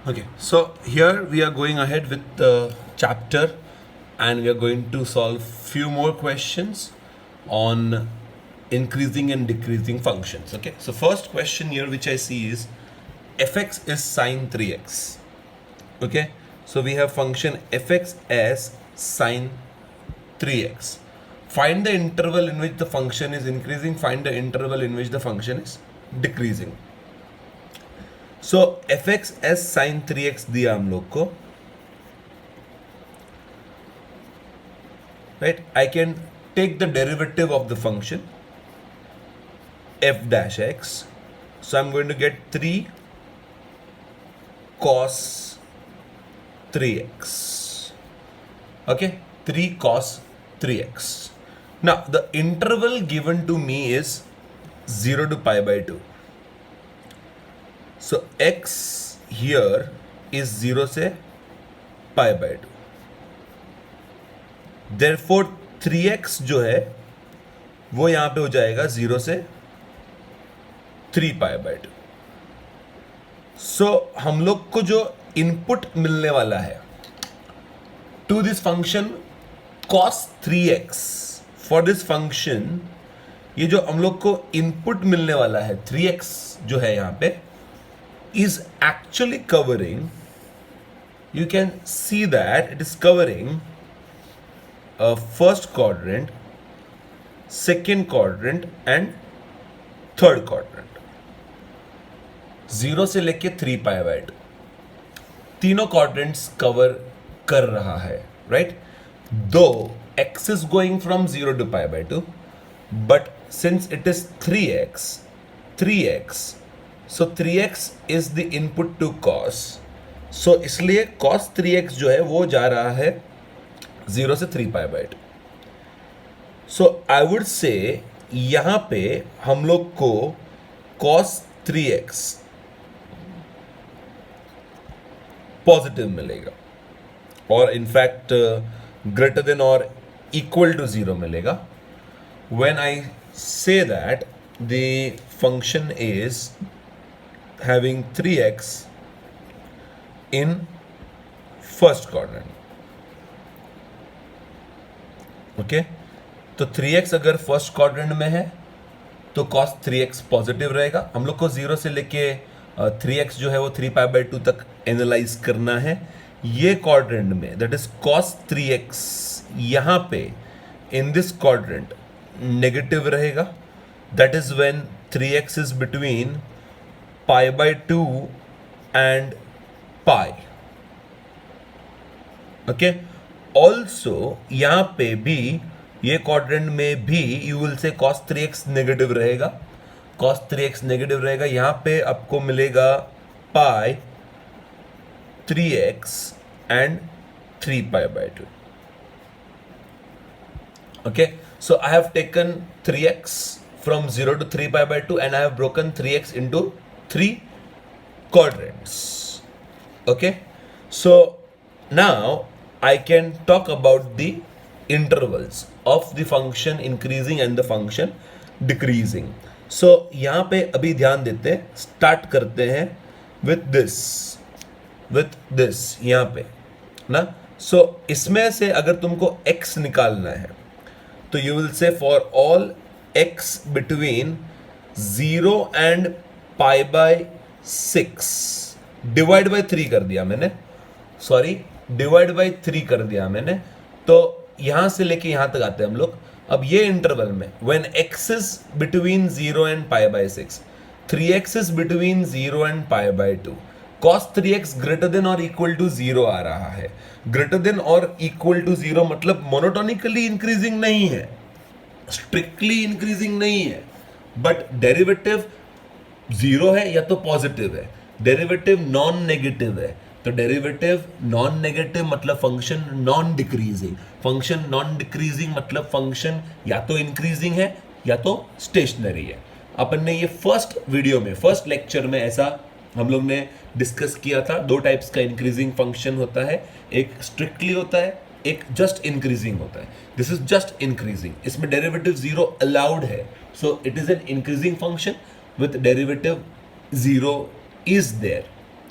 Okay, so here we are going ahead with the chapter and we are going to solve few more questions on increasing and decreasing functions. Okay, so first question here which I see is fx is sine 3x. Okay, so we have function fx as sine 3x. Find the interval in which the function is increasing, find the interval in which the function is decreasing. So f x as sine 3x दिया हम लोग को, right. I can take the derivative of the function f dash x. So I am going to get 3 cos 3x. Okay, 3 cos 3x. Now the interval given to me is 0 to pi by 2. So x here is 0 से pi by 2. Therefore 3x जो है वो यहां पे हो जाएगा 0 से 3 pi by 2. So हम लोग को जो इनपुट मिलने वाला है to this function cos 3x, for this function ये जो हम लोग को इनपुट मिलने वाला है 3x जो है यहां पे is actually covering, you can see that it is covering a first quadrant, second quadrant and third quadrant. 0 से लेके 3 pi by 2 तीनों quadrants cover कर रहा है, right? Though x is going from 0 to pi by 2, but since it is 3x, so 3x is the input to cos. So इसलिए cos 3x जो है वो जा रहा है 0 से 3 pi by 2. So I would say यहां पे हम लोग को cos 3x पॉजिटिव मिलेगा और इनफैक्ट ग्रेटर देन और इक्वल टू 0 मिलेगा when I say that the function is having 3x in first quadrant. Okay, तो 3x अगर फर्स्ट क्वाड्रेंट में है तो cos 3x पॉजिटिव रहेगा. हम लोग को 0 से लेके 3x जो है वो 3 pi by 2 तक एनालाइज करना है. ये क्वाड्रेंट में दैट इज cos 3x यहां पे इन दिस क्वाड्रेंट नेगेटिव रहेगा. That is when 3x is between pi by 2 and pi. Okay, also यहां पे भी ये क्वाड्रेंट में भी you will say cos 3x negative रहेगा. cos 3x नेगेटिव रहेगा. यहां पे आपको मिलेगा pi 3x and 3 pi by 2. Okay, so I have taken 3x from 0 to 3 pi by 2 and I have broken 3x into 3 quadrants. Okay, so now I can talk about the intervals of the function increasing and the function decreasing. So यहां पे अभी ध्यान देते हैं, start करते हैं with this यहां पे ना. so इसमें से अगर तुमको x निकालना है तो you will say for all x between 0 and pi by 6 divide by 3 कर दिया मैंने, सॉरी डिवाइड बाय 3 कर दिया मैंने. तो यहां से लेके यहां तक आते हैं हम लोग. अब ये इंटरवल में when x is between 0 and pi by 6, 3x is between 0 and pi by 2, cos 3x greater than और इक्वल टू 0 आ रहा है. ग्रेटर देन और इक्वल टू 0 मतलब मोनोटोनिकली इंक्रीजिंग नहीं है, स्ट्रिक्टली इंक्रीजिंग नहीं है, बट डेरिवेटिव 0 है या तो पॉजिटिव है. डेरिवेटिव नॉन नेगेटिव है तो डेरिवेटिव नॉन नेगेटिव मतलब function non decreasing. Function non decreasing मतलब फंक्शन या तो इंक्रीजिंग है या तो स्टेशनरी है. अपन ने ये फर्स्ट वीडियो में, फर्स्ट लेक्चर में ऐसा हम लोग ने डिस्कस किया था. 2 टाइप्स का इंक्रीजिंग फंक्शन होता है, एक स्ट्रिक्टली होता है, एक जस्ट इंक्रीजिंग होता है. दिस इज जस्ट इंक्रीजिंग, इसमें डेरिवेटिव 0 अलाउड है. So it is an increasing function with derivative 0 is there.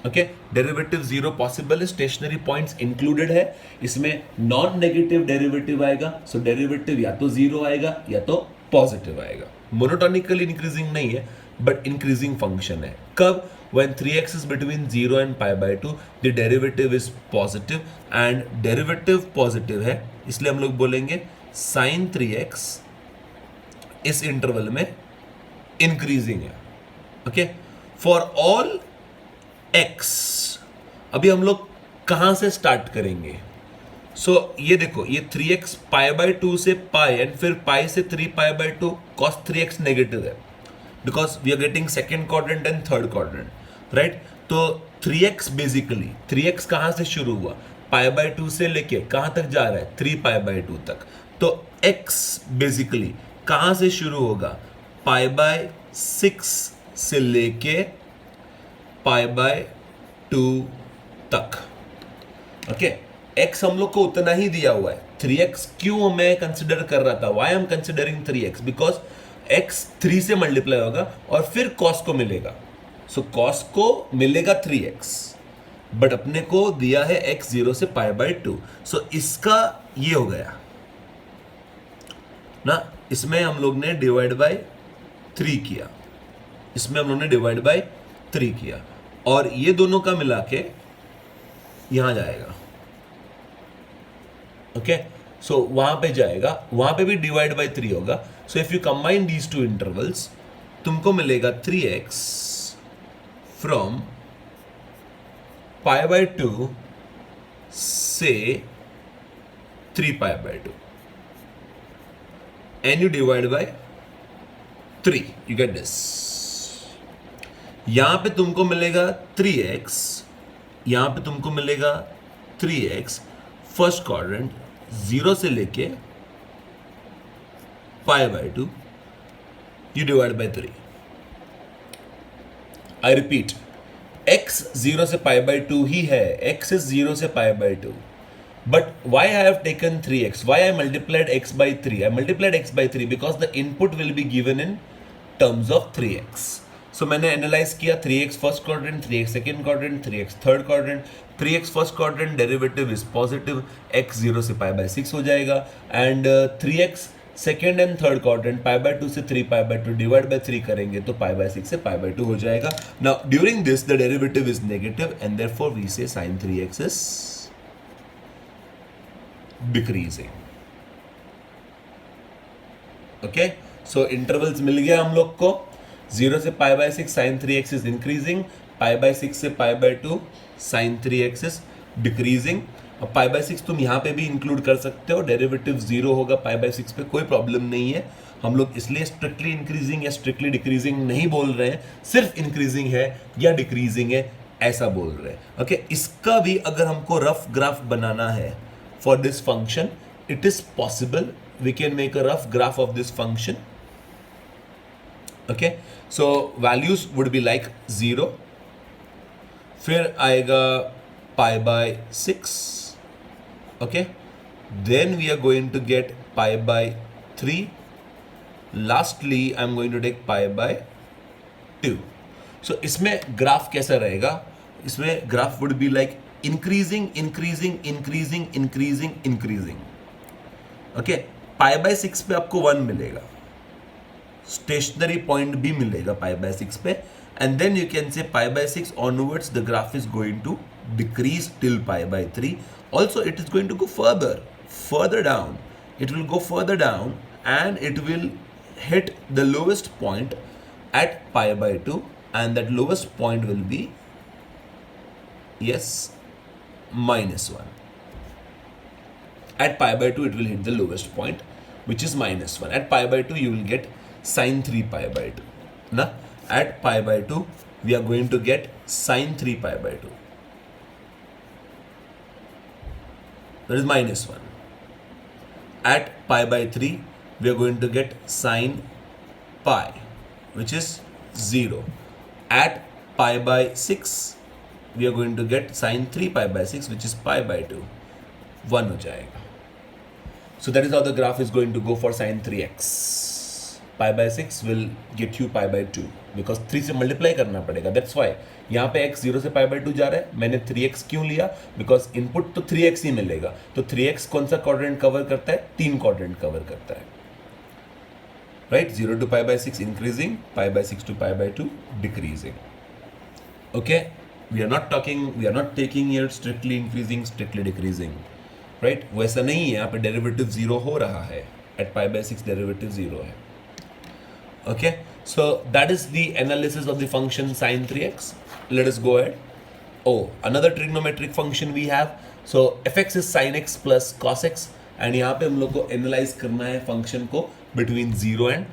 Okay, derivative zero possible है, स्टेशनरी पॉइंट्स इंक्लूडेड है, इसमें नॉन नेगेटिव डेरिवेटिव आएगा, सो डेरिवेटिव या तो जीरो आएगा या तो पॉजिटिव आएगा। मोनोटोनिकली इंक्रीजिंग नहीं है बट इंक्रीजिंग फंक्शन है। कब? when 3x is between 0 and pi by 2 the derivative is positive and derivative positive है, इसलिए हम लोग बोलेंगे sin 3x इस इंटरवल में इंक्रीजिंग है। ओके, फॉर ऑल x अभी हम लोग कहां से स्टार्ट करेंगे? ये देखो, ये 3x पाई बाय 2 से पाई एंड फिर पाई से 3 pi by 2 cos 3x negative है because we are getting second quadrant and third quadrant, right? तो 3x बेसिकली 3x कहां से शुरू हुआ? पाई बाय 2 से लेके कहां तक जा रहा है? 3 पाई बाय 2 तक। तो x बेसिकली कहां से शुरू होगा? पाई बाय 6 से लेके पाई बाय 2 तक। ओके, x हम लोग को उतना ही दिया हुआ है। 3x क्यों मैं कंसिडर कर रहा था? Why am considering 3x? Because x 3 से मल्टीप्लाई होगा और फिर cos को मिलेगा, सो cos को मिलेगा 3x, बट अपने को दिया है x 0 से पाई बाय 2, सो इसका ये हो गया ना, इसमें हम लोग ने डिवाइड बाय 3 किया, इसमें हम लोग ने डिवाइड बाय 3 किया और ये दोनों का मिला के यहां जाएगा। ओके, सो वहां पे जाएगा, वहां पे भी डिवाइड बाय 3 होगा। So if you combine these two intervals तुमको मिलेगा 3x फ्रॉम पाई बाय 2 से 3 pi by 2 and you divide by 3, you get this. यहां पे तुमको मिलेगा 3x, यहां पे तुमको मिलेगा 3x फर्स्ट क्वाड्रेंट 0 से लेके पाई by 2, you divide by 3। I repeat, x 0 से पाई बाय 2 ही है, x is 0 से pi by 2, but why I have taken 3x? Why I multiplied x by 3? I multiplied x by 3 because the input will be given in terms of 3x. So मैंने analyse किया 3x first quadrant, 3x second quadrant, 3x third quadrant. 3x first quadrant derivative is positive, x 0 से pi by 6 हो जाएगा and 3x second and third quadrant pi by 2 से 3 pi by 2 divide by 3 करेंगे तो पाई by 6 से pi by 2 हो जाएगा। Now during this the derivative is negative and therefore we say sin 3x is decreasing. Okay, so intervals मिल गया हम लोग को। 0 से pi by 6 sin 3x is increasing, pi by 6 से pi by 2 sin 3x is decreasing. अब pi by 6 तुम यहाँ पे भी इंक्लूड कर सकते हो, डेरिवेटिव 0 होगा पाई बाय 6 पे, कोई प्रॉब्लम नहीं है। हम लोग इसलिए स्ट्रिक्टली इंक्रीजिंग या स्ट्रिक्टली डिक्रीजिंग नहीं बोल रहे हैं, सिर्फ इंक्रीजिंग है या डिक्रीजिंग है ऐसा बोल रहे हैं। ओके, इसका भी अगर हमको रफ ग्राफ बनाना है for this function, it is possible, we can make a rough graph of this function. Okay, so values would be like 0, फिर आएगा pi by 6, okay, then we are going to get pi by 3, lastly I am going to take pi by 2। So इसमें graph कैसा रहेगा? इसमें graph would be like increasing increasing increasing increasing increasing. Okay, pi by 6 पे आपको 1 मिलेगा, stationary point भी मिलेगा पाई by 6 पे, and then you can say pi by 6 onwards the graph is going to decrease till pi by 3. Also it is going to go further down, it will go further down and it will hit the lowest point at pi by 2 and that lowest point will be yes -1. At pi by 2 it will hit the lowest point which is -1. At pi by 2 you will get sin 3 pi by 2 na. At pi by 2 we are going to get sin 3 pi by 2, that is -1. At pi by 3 we are going to get sin pi which is 0. At pi by 6 we are going to get sin 3 pi by 6 which is pi by 2, 1 हो जाएगा. So that is how the graph is going to go for sin 3x. Pi by 6 will get you pi by 2 because 3 से multiply करना पड़ेगा, that's why यहाँ पे x 0 से pi by 2 जा रहा है, मैंने 3x क्यों लिया, बिकॉज इनपुट तो 3x ही मिलेगा, तो 3x कौन सा क्वाड्रेंट कवर करता है, 3 क्वाड्रेंट कवर करता है, right. 0 to pi by 6 increasing, pi by 6 to pi by 2 decreasing. Okay, we are not taking here strictly increasing strictly decreasing, right. वैसा नहीं है, यहाँ पे डेरिवेटिव 0 हो रहा है, एट पाई बाय 6 डेरिवेटिव 0 है. Okay, so that is the analysis of the function sine 3x. Let us go ahead. Oh, another trigonometric function we have. So fx is sin x plus cos x, and यहाँ पे हम लोग को analyse करना है function को between 0 and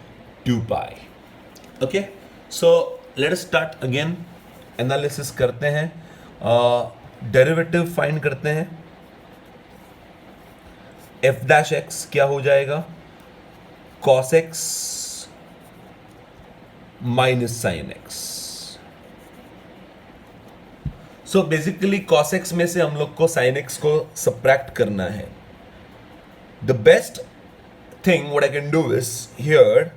2 pi. Okay, so let us start again. Analysis करते हैं, डेरिवेटिव फाइंड करते हैं. f dash x क्या हो जाएगा, cos x minus sine x. So basically cos x में से हम लोग को sin x को सब्ट्रैक्ट करना है. The best thing what I can do is here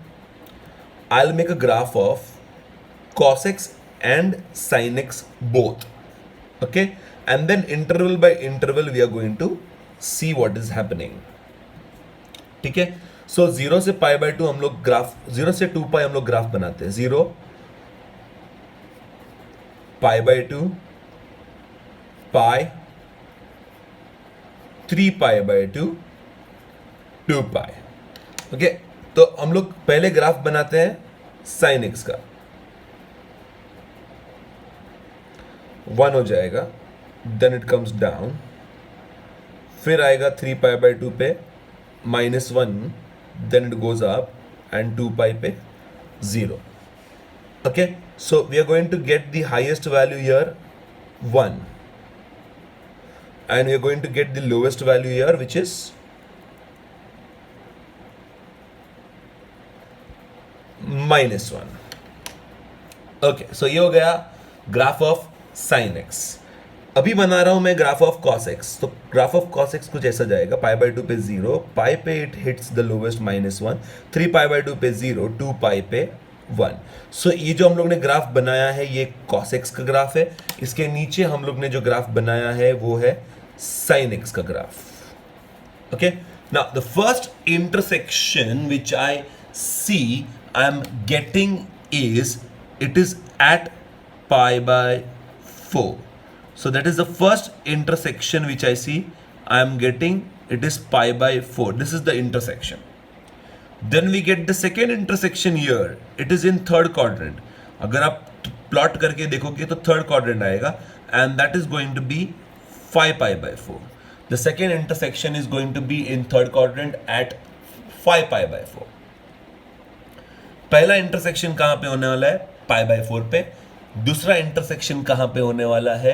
I will make a graph of cos x and sin x both. Okay, and then interval by interval we are going to see what is happening. ठीक है, सो 0 से pi by 2 हम लोग graph, 0 से 2 पाई हम लोग graph बनाते हैं. 0 पाई by 2 pi 3 pi by 2 2 pi. Okay, तो हम लोग पहले ग्राफ बनाते हैं साइन एक्स का. 1 हो जाएगा, देन इट कम्स डाउन, फिर आएगा 3 पाई बाय 2 पे -1, then it goes up, and 2 pi पे 0. Okay, so we are going to get the highest value here 1, and we are going to get the lowest value here which is -1. Okay, so ये हो गया graph of sin x. अभी बना रहा हूं मैं graph of cos x. तो graph of cos x कुछ ऐसा जाएगा, पाई बाय 2 पे 0, पाई पे it hits the lowest -1, 3 pi by 2 पे 0, 2 पाई पे 1. सो ये जो हम लोग ने ग्राफ बनाया है ये cos x का ग्राफ है. इसके नीचे हम लोग ने जो ग्राफ बनाया है वो है sin x का graph. Okay, now the first intersection which I see I am getting is it is at pi by 4. So that is the first intersection which I see. I am getting it is pi by 4. This is the intersection. Then we get the second intersection here. It is in third quadrant. अगर आप plot करके देखोगे तो third quadrant आएगा, and that is going to be 5 pi by 4. The second intersection is going to be in third quadrant at 5 pi by 4. पहला intersection कहां पे होने वाला है, pi by 4 पे. दूसरा इंटरसेक्शन कहां पे होने वाला है,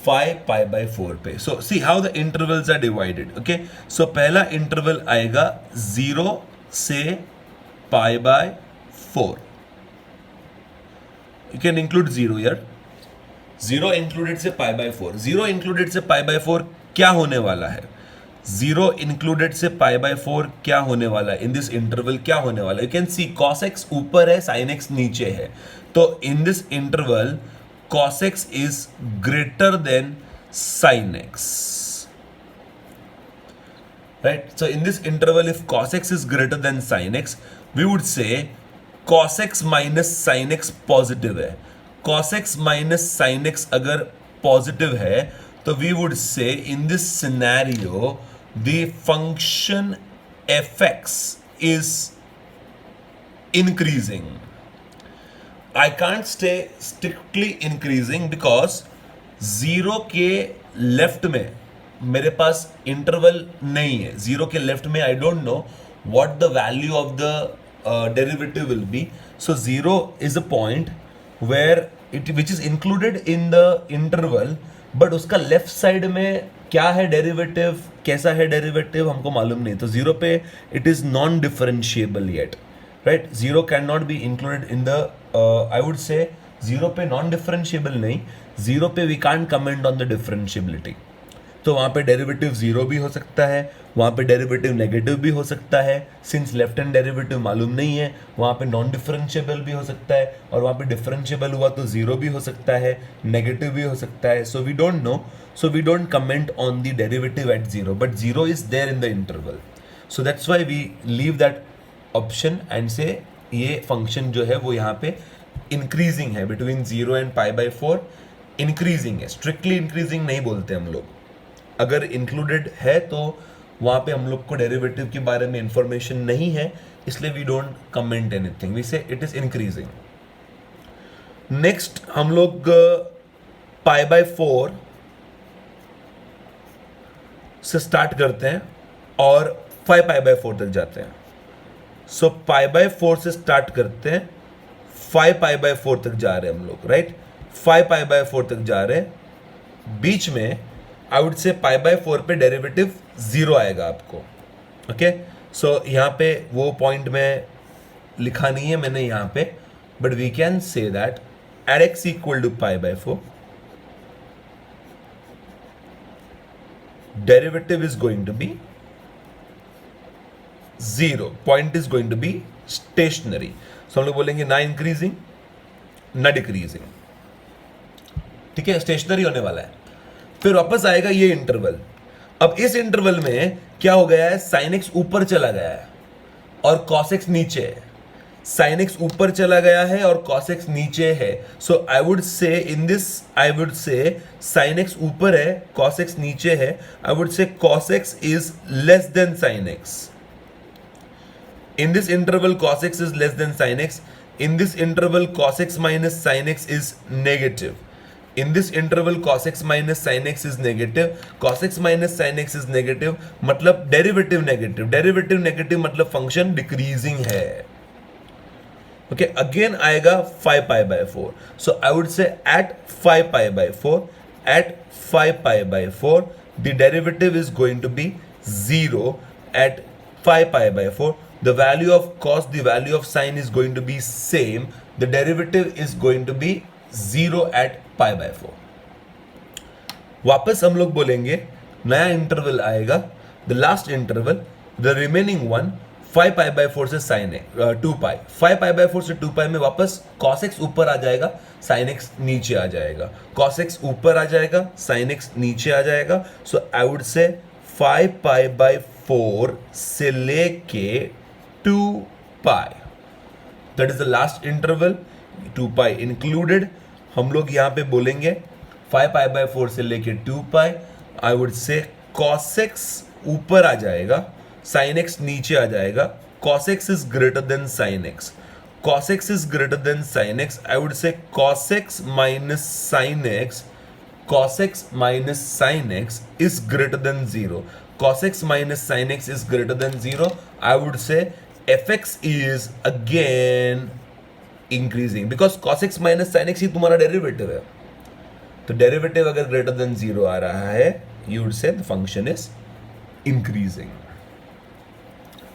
5 pi by 4 पे. So see how the intervals are divided. Okay, so पहला इंटरवल आएगा 0 से pi by 4. You can include 0 here. 0 included से pi by 4. 0 included से pi by 4 क्या होने वाला है, 0 included से pi by 4 क्या होने वाला है, इन दिस इंटरवल क्या होने वाला है. You can see cos x ऊपर है, sin x नीचे है. तो in this interval cos x is greater than sin x, right? So in this interval if cos x is greater than sin x, we would say cos x minus sin x positive है. cos x minus sin x अगर positive है तो we would say in this scenario the function fx is increasing. I can't stay strictly increasing because 0 के left में मेरे पास interval नहीं है. 0 के लेफ्ट में I don't know what the value of the derivative will be. So 0 is a point where which is included in the interval, but उसका left side में क्या है डेरिवेटिव, कैसा है डेरिवेटिव हमको मालूम नहीं. तो 0 पे it is non differentiable yet, right? 0 cannot be included in the I would say 0 पे non differentiable नहीं, 0 पे we can't comment on the differentiability. तो वहाँ पे डेरिवेटिव जीरो भी हो सकता है, वहाँ पे डेरिवेटिव नेगेटिव भी हो सकता है, सिंस लेफ्ट हैंड डेरिवेटिव मालूम नहीं है, वहाँ पे नॉन डिफरेंशिएबल भी हो सकता है, और वहाँ पे डिफरेंशिएबल हुआ तो जीरो भी हो सकता है, नेगेटिव भी हो सकता है. So we don't know, so we don't comment on the derivative at zero, but zero is there in the interval. So that's why we leave that option and say ये function जो है वो यहाँ पे इंक्रीजिंग है between 0 and π/4. Increasing है, strictly increasing नहीं बोलते हम लोग. अगर इंक्लूडेड है तो वहाँ पे हम लोग को डेरिवेटिव के बारे में इंफॉर्मेशन नहीं है, इसलिए we don't comment anything, we say it is increasing. Next हम लोग π/4 से स्टार्ट करते हैं और 5π/4 तक जाते हैं. सो π/4 से स्टार्ट करते हैं, 5π/4 तक जा रहे हैं हम लोग, राइट. 5π/4 तक जा रहे हैं. बीच में आई वुड से π/4 पे डेरिवेटिव जीरो आएगा आपको. ओके, सो यहाँ पे वो पॉइंट में लिखा नहीं है मैंने यहाँ पे, but we can say that at x equal to π/4 derivative is going to be zero, point is going to be stationary. So हम लोग बोलेंगे ना इंक्रीजिंग ना डिक्रीजिंग, ठीक है, स्टेशनरी होने वाला है. फिर वापस आएगा ये इंटरवल. अब इस इंटरवल में क्या हो गया है, sin x ऊपर चला गया है और cos x नीचे है. sin x ऊपर चला गया है और cos x नीचे है. सो आई वुड से इन दिस, आई वुड से sin x ऊपर है, cos x नीचे है. आई वुड से cos x is less than sin x. In this interval, cos x is less than sin x. In this interval, cos x minus sin x is negative. In this interval, cos x minus sin x is negative. Cos x minus sin x is negative. मतलब derivative negative, derivative negative मतलब function decreasing है. Okay, again आएगा 5π/4. So I would say at 5π/4, at 5π/4 the derivative is going to be 0 at 5π/4. The value of cos, the value of sin is going to be same. The derivative is going to be 0 at π/4. वापस हम लोग बोलेंगे नया interval आएगा, the last interval, the remaining one 5π/4 से sin 2π. 5π/4 से 2π में वापस cos x ऊपर आ जाएगा, sin x नीचे आ जाएगा. cos x ऊपर आ जाएगा, sin x नीचे आ जाएगा. So I would say 5π/4 से लेके 2π, that is the last interval, 2π included. हम लोग यहाँ पे बोलेंगे 5π/4 से लेके 2π. I would say cos x ऊपर आ जाएगा, sin x नीचे आ जाएगा. cos x is greater than sin x. cos x is greater than sin x. I would say cos x minus sin x, cos x minus sin x is greater than 0. Cos x minus sin x is greater than 0. I would say fx is again increasing because cos x minus sin x ही तुम्हारा derivative है. तो derivative अगर greater than 0 आ रहा है, you would say the function is increasing.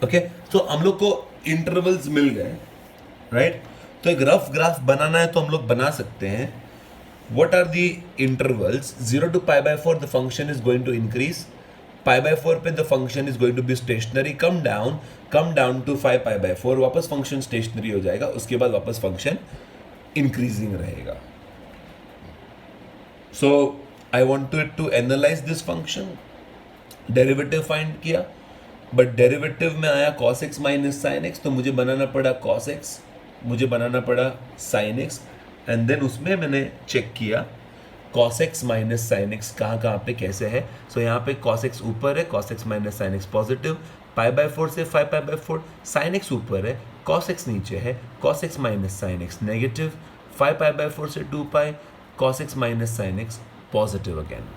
Okay, तो हम लोग को इंटरवल्स मिल गए, राइट. तो एक रफ ग्राफ बनाना है तो हम लोग बना सकते हैं. What are the intervals? 0 to π/4 the function is going to increase. π/4 पे the function is going to be stationary. come down to 5π/4, वापस फंक्शन स्टेशनरी हो जाएगा. उसके बाद वापस फंक्शन इंक्रीजिंग रहेगा. So I wanted to analyse this function. Derivative find किया, but derivative में आया cos x minus sin x, तो मुझे बनाना पड़ा cos x, मुझे बनाना पड़ा sin x, एंड देन उसमें मैंने चेक किया cos x minus sin x कहाँ पे कैसे है. सो यहाँ पे cos x ऊपर है, cos x minus sin x positive. π/4 से 5π/4 sin x ऊपर है, cos x नीचे है, cos x minus sin x negative. 5π/4 से 2π, cos x minus sin x positive again.